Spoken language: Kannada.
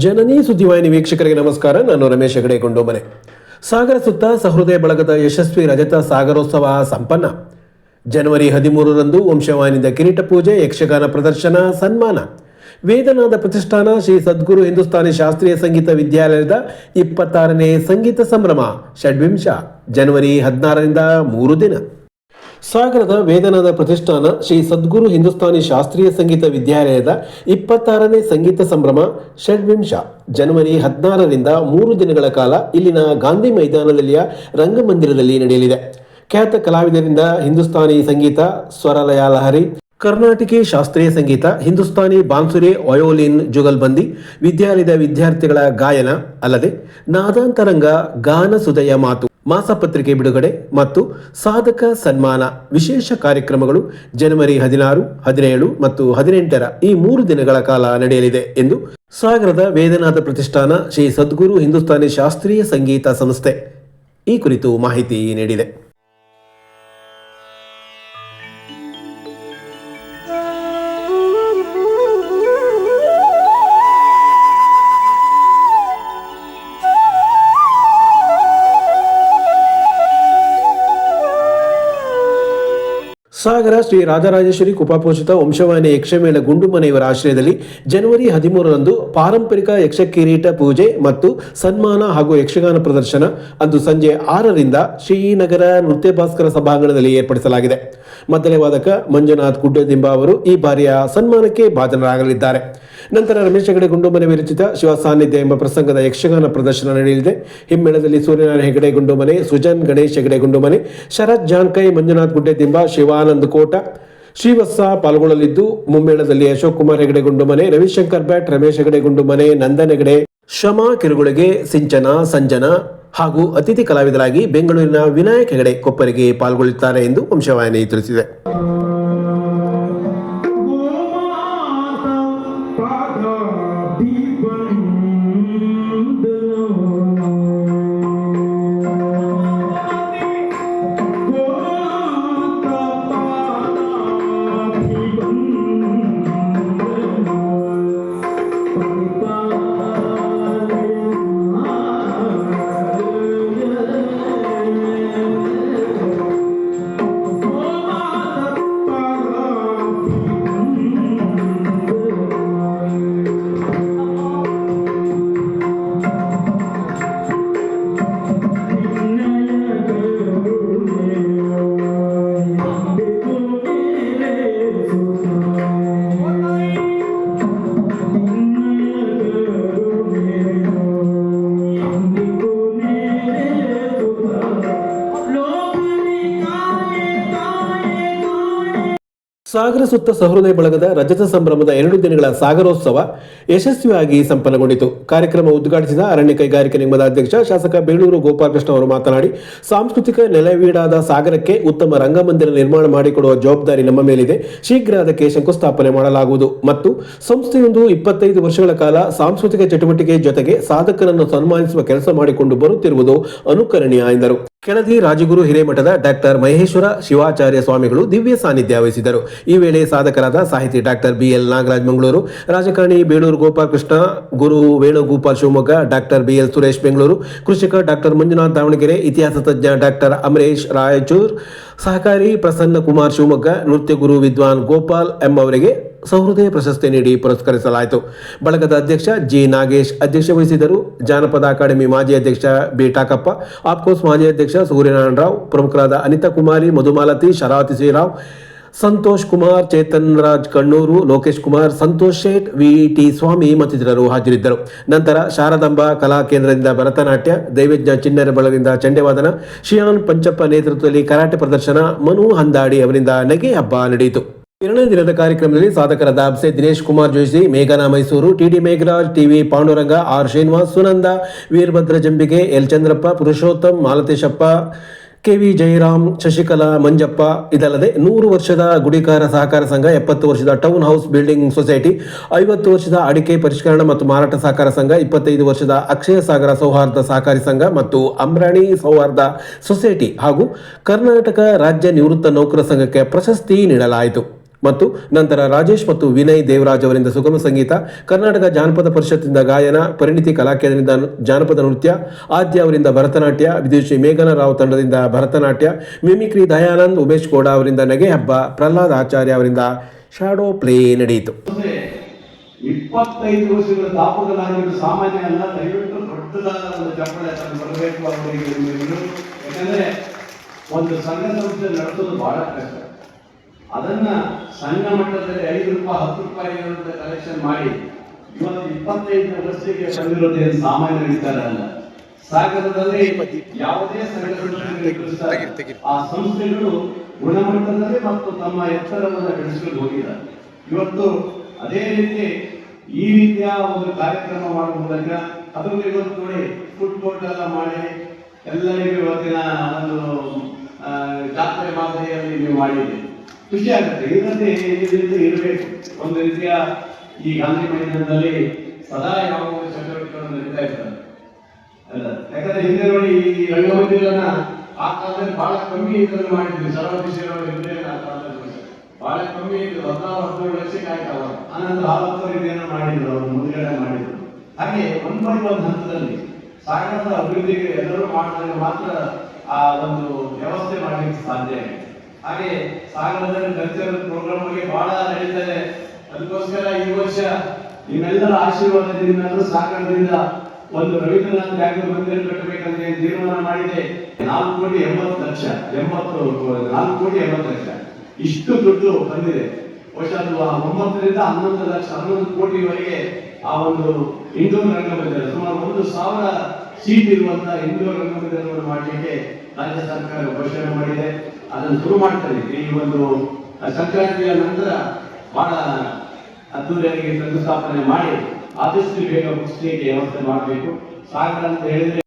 ಜನನಿ ಸುದ್ದಿವಾಹಿನಿ ವೀಕ್ಷಕರಿಗೆ ನಮಸ್ಕಾರ. ನಾನು ರಮೇಶ್ ಹೆಗಡೆ ಗೊಂಡೋಮನೆ. ಸಾಗರ ಸುತ್ತ ಸಹೃದಯ ಬಳಗದ ಯಶಸ್ವಿ ರಜತ ಸಾಗರೋತ್ಸವ ಸಂಪನ್ನ. ಜನವರಿ 13ರಂದು ವಂಶವಾಹಿನಿಯಿಂದ ಕಿರೀಟ ಪೂಜೆ, ಯಕ್ಷಗಾನ ಪ್ರದರ್ಶನ, ಸನ್ಮಾನ. ವೇದನಾದ ಪ್ರತಿಷ್ಠಾನ ಶ್ರೀ ಸದ್ಗುರು ಹಿಂದೂಸ್ತಾನಿ ಶಾಸ್ತ್ರೀಯ ಸಂಗೀತ ವಿದ್ಯಾಲಯದ 26ನೇ ಸಂಗೀತ ಸಂಭ್ರಮ ಷಡ್ವಿಂಶ ಜನವರಿ 16ರಿಂದ 3 ದಿನ. ಸಾಗರದ ವೇದನಾದ ಪ್ರತಿಷ್ಠಾನ ಶ್ರೀ ಸದ್ಗುರು ಹಿಂದೂಸ್ತಾನಿ ಶಾಸ್ತ್ರೀಯ ಸಂಗೀತ ವಿದ್ಯಾಲಯದ 26ನೇ ಸಂಗೀತ ಸಂಭ್ರಮ ಷಡ್ವಿಂಶ ಜನವರಿ 16ರಿಂದ 3 ದಿನಗಳ ಕಾಲ ಇಲ್ಲಿನ ಗಾಂಧಿ ಮೈದಾನದಲ್ಲಿಯ ರಂಗಮಂದಿರದಲ್ಲಿ ನಡೆಯಲಿದೆ. ಖ್ಯಾತ ಕಲಾವಿದರಿಂದ ಹಿಂದೂಸ್ತಾನಿ ಸಂಗೀತ, ಸ್ವರಲಯ ಲಹರಿ, ಕರ್ನಾಟಕಿ ಶಾಸ್ತ್ರೀಯ ಸಂಗೀತ, ಹಿಂದೂಸ್ತಾನಿ ಬಾನ್ಸುರಿ, ವಯೋಲಿನ್, ಜುಗಲ್ಬಂದಿ, ವಿದ್ಯಾಲಯದ ವಿದ್ಯಾರ್ಥಿಗಳ ಗಾಯನ ಅಲ್ಲದೆ ನಾದಾಂತರಂಗ, ಗಾನ ಸುದಯ ಮಾತು, ಮಾಸಪತ್ರಿಕೆ ಬಿಡುಗಡೆ ಮತ್ತು ಸಾಧಕ ಸನ್ಮಾನ ವಿಶೇಷ ಕಾರ್ಯಕ್ರಮಗಳು ಜನವರಿ 16, 17 ಮತ್ತು 18ರ ಈ 3 ದಿನಗಳ ಕಾಲ ನಡೆಯಲಿದೆ ಎಂದು ಸಾಗರದ ವೇದನಾದ ಪ್ರತಿಷ್ಠಾನ ಶ್ರೀ ಸದ್ಗುರು ಹಿಂದೂಸ್ತಾನಿ ಶಾಸ್ತ್ರೀಯ ಸಂಗೀತ ಸಂಸ್ಥೆ ಈ ಕುರಿತು ಮಾಹಿತಿ ನೀಡಿದೆ. ಸಾಗರ ಶ್ರೀ ರಾಜರಾಜೇಶ್ವರಿ ಕೃಪಾಪೋಷಿತ ವಂಶವಾಹಿನಿ ಯಕ್ಷಮೇಳ ಗುಂಡುಮನೆ ಇವರ ಆಶ್ರಯದಲ್ಲಿ ಜನವರಿ 13ರಂದು ಪಾರಂಪರಿಕ ಯಕ್ಷ ಕಿರೀಟ ಪೂಜೆ ಮತ್ತು ಸನ್ಮಾನ ಹಾಗೂ ಯಕ್ಷಗಾನ ಪ್ರದರ್ಶನ ಅಂದು ಸಂಜೆ 6ರಿಂದ ಶ್ರೀನಗರ ನೃತ್ಯ ಭಾಸ್ಕರ ಸಭಾಂಗಣದಲ್ಲಿ ಏರ್ಪಡಿಸಲಾಗಿದೆ. ಮದ್ದಲೆ ವಾದಕ ಮಂಜುನಾಥ್ ಗುಡ್ಡದಿಂಬ ಅವರು ಈ ಬಾರಿಯ ಸನ್ಮಾನಕ್ಕೆ ಭಾಜನರಾಗಲಿದ್ದಾರೆ. ನಂತರ ರಮೇಶ್ ಹೆಗಡೆ ಗುಂಡುಮನೆ ವಿರಚಿತ ಶಿವ ಸಾನ್ನಿಧ್ಯ ಎಂಬ ಪ್ರಸಂಗದ ಯಕ್ಷಗಾನ ಪ್ರದರ್ಶನ ನಡೆಯಲಿದೆ. ಹಿಮ್ಮೇಳದಲ್ಲಿ ಸೂರ್ಯನಾರಾಯಣ ಹೆಗಡೆ ಗುಂಡುಮನೆ, ಸುಜನ್ ಗಣೇಶ್ ಹೆಗಡೆ ಗುಂಡುಮನೆ, ಶರತ್ ಜಾನ್ಕೈ, ಮಂಜುನಾಥ್ ಗುಡ್ಡದಿಂಬ, ಶಿವಾನಂದ್ ಕೋಟ, ಶ್ರೀವತ್ಸ ಪಾಲ್ಗೊಳ್ಳಲಿದ್ದು, ಮುಮ್ಮೇಳದಲ್ಲಿ ಅಶೋಕ್ ಕುಮಾರ್ ಹೆಗಡೆ ಗುಂಡುಮನೆ, ರವಿಶಂಕರ್ ಭಟ್, ರಮೇಶ್ ಹೆಗಡೆ ಗುಂಡುಮನೆ, ನಂದನ್ ಹೆಗಡೆ, ಶಮಾ ಕಿರುಗುಳಿಗೆ, ಸಿಂಚನ, ಸಂಜನಾ ಹಾಗೂ ಅತಿಥಿ ಕಲಾವಿದರಾಗಿ ಬೆಂಗಳೂರಿನ ವಿನಾಯಕ್ ಹೆಗಡೆ ಕೊಪ್ಪರಿಗೆ ಪಾಲ್ಗೊಳ್ಳುತ್ತಾರೆ ಎಂದು ವಂಶವಾಹಿನಿ ತಿಳಿಸಿದೆ. ಸಾಗರ ಸುತ್ತ ಸಹೃದಯ ಬಳಗದ ರಜತ ಸಂಭ್ರಮದ 2 ದಿನಗಳ ಸಾಗರೋತ್ಸವ ಯಶಸ್ವಿಯಾಗಿ ಸಂಪನ್ನಗೊಂಡಿತು. ಕಾರ್ಯಕ್ರಮ ಉದ್ಘಾಟಿಸಿದ ಅರಣ್ಯ ಕೈಗಾರಿಕೆ ನಿಗಮದ ಅಧ್ಯಕ್ಷ ಶಾಸಕ ಬೇಳೂರು ಗೋಪಾಲಕೃಷ್ಣ ಅವರು ಮಾತನಾಡಿ, ಸಾಂಸ್ಕೃತಿಕ ನೆಲೆವೀಡಾದ ಸಾಗರಕ್ಕೆ ಉತ್ತಮ ರಂಗಮಂದಿರ ನಿರ್ಮಾಣ ಮಾಡಿಕೊಡುವ ಜವಾಬ್ದಾರಿ ನಮ್ಮ ಮೇಲಿದೆ. ಶೀಘ್ರ ಅದಕ್ಕೆ ಶಂಕುಸ್ಥಾಪನೆ ಮಾಡಲಾಗುವುದು ಮತ್ತು ಸಂಸ್ಥೆಯೊಂದು 25 ವರ್ಷಗಳ ಕಾಲ ಸಾಂಸ್ಕೃತಿಕ ಚಟುವಟಿಕೆ ಜೊತೆಗೆ ಸಾಧಕರನ್ನು ಸನ್ಮಾನಿಸುವ ಕೆಲಸ ಮಾಡಿಕೊಂಡು ಬರುತ್ತಿರುವುದು ಅನುಕರಣೀಯ ಎಂದರು. ಕೆಳದಿ ರಾಜಗುರು ಹಿರೇಮಠದ ಡಾಕ್ಟರ್ ಮಹೇಶ್ವರ ಶಿವಾಚಾರ್ಯ ಸ್ವಾಮಿಗಳು ದಿವ್ಯ ಸಾನ್ನಿಧ್ಯ ವಹಿಸಿದರು. ಈ ವೇಳೆ ಸಾಧಕರಾದ ಸಾಹಿತಿ ಡಾಕ್ಟರ್ BL ನಾಗರಾಜ್ ಮಂಗಳೂರು, ರಾಜಕಾರಣಿ ಬೇಳೂರು ಗೋಪಾಲಕೃಷ್ಣ, ಗುರು ವೇಣುಗೋಪಾಲ್ ಶಿವಮೊಗ್ಗ, ಡಾಕ್ಟರ್ BL ಸುರೇಶ್ ಬೆಂಗಳೂರು, ಕೃಷಿಕ ಡಾಕ್ಟರ್ ಮಂಜುನಾಥ್ ದಾವಣಗೆರೆ, ಇತಿಹಾಸ ತಜ್ಞ ಡಾಕ್ಟರ್ ಅಮರೇಶ್ ರಾಯಚೂರ್, ಸಹಕಾರಿ ಪ್ರಸನ್ನ ಕುಮಾರ್ ಶಿವಮೊಗ್ಗ, ನೃತ್ಯ ಗುರು ವಿದ್ವಾನ್ ಗೋಪಾಲ್ ಎಂ ಅವರಿಗೆ ಸಹೃದಯ ಪ್ರಶಸ್ತಿ ನೀಡಿ ಪುರಸ್ಕರಿಸಲಾಯಿತು. ಬಳಗದ ಅಧ್ಯಕ್ಷ G ನಾಗೇಶ್ ಅಧ್ಯಕ್ಷ ವಹಿಸಿದರು. ಜಾನಪದ ಅಕಾಡೆಮಿ ಮಾಜಿ ಅಧ್ಯಕ್ಷ B ಟಾಕಪ್ಪ, ಆಪ್ಕೋಸ್ ಮಾಜಿ ಅಧ್ಯಕ್ಷ ಸೂರ್ಯನಾರಾಯಣ ರಾವ್, ಪ್ರಮುಖರಾದ ಅನಿತಾ ಕುಮಾರಿ, ಮಧುಮಾಲತಿ, ಶರಾವತಿ ಶ್ರೀರಾವ್, ಸಂತೋಷ್ ಕುಮಾರ್, ಚೇತನ್ ರಾಜ್ ಕಣ್ಣೂರು, ಲೋಕೇಶ್ ಕುಮಾರ್, ಸಂತೋಷ್ ಶೇಟ್, VT ಸ್ವಾಮಿ ಮತ್ತಿತರರು ಹಾಜರಿದ್ದರು. ನಂತರ ಶಾರದಾಂಬ ಕಲಾ ಕೇಂದ್ರದಿಂದ ಭರತನಾಟ್ಯ, ದೈವಜ್ಞ ಚಿಣ್ಣರ ಬಳಗದಿಂದ ಚಂಡೆವಾದನ, ಶಿಯಾನ್ ಪಂಚಪ್ಪ ನೇತೃತ್ವದಲ್ಲಿ ಕರಾಟೆ ಪ್ರದರ್ಶನ, ಮನು ಹಂದಾಡಿ ಅವರಿಂದ ನಗೆ ಹಬ್ಬ ನಡೆಯಿತು. 2ನೇ ದಿನದ ಕಾರ್ಯಕ್ರಮದಲ್ಲಿ ಸಾಧಕರಾದ ಅಬ್ಸೆ ದಿನೇಶ್ ಕುಮಾರ್ ಜೋಶಿ, ಮೇಘನಾ Mysuru, TD Megharaj, TV Panduranga, R Srinivas, Sunanda, Veerabhadra ಜಂಬಿಗೆ, L Chandrappa, Purushottam, ಮಾಲತೇಶಪ್ಪ, KV Jayaram, Shashikala, Manjappa ಇದಲ್ಲದೆ 100 ವರ್ಷದ ಗುಡಿಕಾರ ಸಹಕಾರ ಸಂಘ, 70 ವರ್ಷದ ಟೌನ್ ಹೌಸ್ ಬಿಲ್ಡಿಂಗ್ ಸೊಸೈಟಿ, 50 ವರ್ಷದ ಅಡಿಕೆ ಪರಿಷ್ಕರಣ ಮತ್ತು ಮಾರಾಟ ಸಹಕಾರ ಸಂಘ, 25 ವರ್ಷದ ಅಕ್ಷಯ ಸಾಗರ ಸೌಹಾರ್ದ ಸಹಕಾರಿ ಸಂಘ ಮತ್ತು ಅಮ್ರಾಣಿ ಸೌಹಾರ್ದ ಸೊಸೈಟಿ ಹಾಗೂ ಕರ್ನಾಟಕ ರಾಜ್ಯ ನಿವೃತ್ತ ನೌಕರ ಸಂಘಕ್ಕೆ ಪ್ರಶಸ್ತಿ ನೀಡಲಾಯಿತು. ಮತ್ತು ನಂತರ ರಾಜೇಶ್ ಮತ್ತು ವಿನಯ್ ದೇವರಾಜ್ ಅವರಿಂದ ಸುಗಮ ಸಂಗೀತ, ಕರ್ನಾಟಕ ಜಾನಪದ ಪರಿಷತ್ತಿನಿಂದ ಗಾಯನ, ಪರಿಣಿತಿ ಕಲಾಕೇಂದ್ರದಿಂದ ಜಾನಪದ ನೃತ್ಯ, ಆದ್ಯ ಅವರಿಂದ ಭರತನಾಟ್ಯ, ವಿದುಷಿ ಮೇಘನಾ ರಾವ್ ತಂಡದಿಂದ ಭರತನಾಟ್ಯ, ಮಿಮಿಕ್ರಿ ದಯಾನಂದ್ ಉಮೇಶ್ ಗೌಡ ಅವರಿಂದ ನಗೆ ಹಬ್ಬ, ಪ್ರಹ್ಲಾದ್ ಆಚಾರ್ಯ ಅವರಿಂದ ಶಾಡೋ ಪ್ಲೇ ನಡೆಯಿತು. 25 ವರ್ಷಗಳ ದಾಪುಗಳಾಗಿದ್ದು ಸಾಮಾನ್ಯ ಅಲ್ಲ. ದಯವಿಟ್ಟು ದೊಡ್ಡದಾದ ಒಂದು ಚಪ್ಪಳೆ ಬರಬೇಕು ಅವರಿಗೆ. ಯಾಕಂದ್ರೆ ಒಂದು ಸಂಘ ಸಂಸ್ಥೆ ನಡೆಸೋದು ಬಹಳ ಕಷ್ಟ. ಅದನ್ನ ಸಣ್ಣ ಮಟ್ಟದಲ್ಲಿ 5 ರೂಪಾಯಿ 10 ರೂಪಾಯಿ ಕಲೆಕ್ಷನ್ ಮಾಡಿ ಇವತ್ತು 25 ವರ್ಷಕ್ಕೆ ಬಂದಿರೋದು ಏನು ಸಾಮಾನ್ಯ ವಿಚಾರ ಅಲ್ಲ. ಸಾಗರದಲ್ಲಿ ಯಾವುದೇ ಸಂಘ ಸಂಸ್ಥೆ ಆ ಸಂಸ್ಥೆಗಳು ಗುಣಮಟ್ಟದಲ್ಲಿ ಮತ್ತು ತಮ್ಮ ಎತ್ತರವನ್ನು ಬೆಳೆಸಿಕೊಂಡು ಹೋಗಿದ್ದಾರೆ. ಇವತ್ತು ಅದೇ ರೀತಿ ಈ ರೀತಿಯ ಒಂದು ಕಾರ್ಯಕ್ರಮ ಮಾಡುವ ಮೂಲಕ ಅದರಲ್ಲಿ ಇವತ್ತು ನೋಡಿ ಫುಡ್ ಕೋರ್ಟ್ ಎಲ್ಲ ಮಾಡಿ ಎಲ್ಲರಿಗೂ ಇವತ್ತಿನ ಒಂದು ಜಾತ್ರೆ ಮಾದರಿಯಲ್ಲಿ ನೀವು ಮಾಡಿದ್ದೀರಿ. ಖುಷಿ ಆಗುತ್ತೆ. ಇದರಲ್ಲಿ ಇರಬೇಕು ಒಂದು ರೀತಿಯ ಈ ಗಾಂಧಿ ಮೈದಾನದಲ್ಲಿ ಸದಾ ಯಾವ ಚಟುವಟಿಕೆಗಳನ್ನು ನಡೀತಾ ಇರ್ತಾರೆ ಅಲ್ಲ. ಯಾಕಂದ್ರೆ ಹಿಂದೆ ನೋಡಿ ಈ ರಂಗಮಂದಿರನ ಆ ಕಾಲದಲ್ಲಿ ಬಹಳ ಕಮ್ಮಿ ಇದರಲ್ಲಿ ಮಾಡಿದ್ವಿ. ಬಹಳ ಕಮ್ಮಿ ಇತ್ತು. 14-17 ವರ್ಷಕ್ಕೆ ಆಯ್ತು ಅವಾಗ. ಆನಂತರ 40 ಏನೋ ಮಾಡಿದ್ರು, ಅವರು ಮುಂದುಗಡೆ ಮಾಡಿದ್ರು. ಹಾಗೆ ಒಂದು ಹಂತದಲ್ಲಿ ಸಾಗರದ ಅಭಿವೃದ್ಧಿಗೆ ಎಲ್ಲರೂ ಮಾಡಿದ್ರೆ ಮಾತ್ರ ಆ ಒಂದು ವ್ಯವಸ್ಥೆ ಮಾಡಲಿಕ್ಕೆ ಸಾಧ್ಯ ಆಗಿದೆ. ಹಾಗೆ ಸಾಗರದಲ್ಲಿ ಕಲ್ಚರಲ್ ಪ್ರೋಗ್ರಾಮ್ಗೆ ಬಹಳ ನಡೀತಾರೆ. ಅದಕ್ಕೋಸ್ಕರ ಈ ವರ್ಷ ನಿಮ್ಮೆಲ್ಲರ ಆಶೀರ್ವಾದದಿಂದ ಸಾಗರದಿಂದ ಒಂದು ರವೀಂದ್ರನಾಥ್ ಟ್ಯಾಗೋರ್ ಮಂದಿರ ಕಟ್ಟಬೇಕಂತ ತೀರ್ಮಾನ ಮಾಡಿದೆ. 4,80,00,000 4,80,00,000 ಇಷ್ಟು ದುಡ್ಡು ಬಂದಿದೆ. ಬಹುಶಃ 9 ರಿಂದ 11 ಕೋಟಿವರೆಗೆ ಆ ಒಂದು ಇಂಡೋರ್ ರಂಗಮಂದಿರ ಸುಮಾರು 1,000 ಸೀಟ್ ಇರುವಂತಹ ಇಂಡೋರ್ ರಂಗಮಂದಿರವನ್ನು ಮಾಡಲಿಕ್ಕೆ ರಾಜ್ಯ ಸರ್ಕಾರ ಘೋಷಣೆ ಮಾಡಿದೆ. ಅದನ್ನು ಶುರು ಮಾಡ್ತಾರೆ ಈ ಒಂದು ಸಂಕ್ರಾಂತಿಯ ನಂತರ ಬಹಳ ಅದ್ದೂರಿಯಾಗಿ ಶಂಕುಸ್ಥಾಪನೆ ಮಾಡಿ ಆದಷ್ಟು ಬೇಗ ಮುಗಿಸ್ಲಿಕ್ಕೆ ವ್ಯವಸ್ಥೆ ಮಾಡಬೇಕು. ಸಾಗರ ಅಂತ ಹೇಳಿದ್ರೆ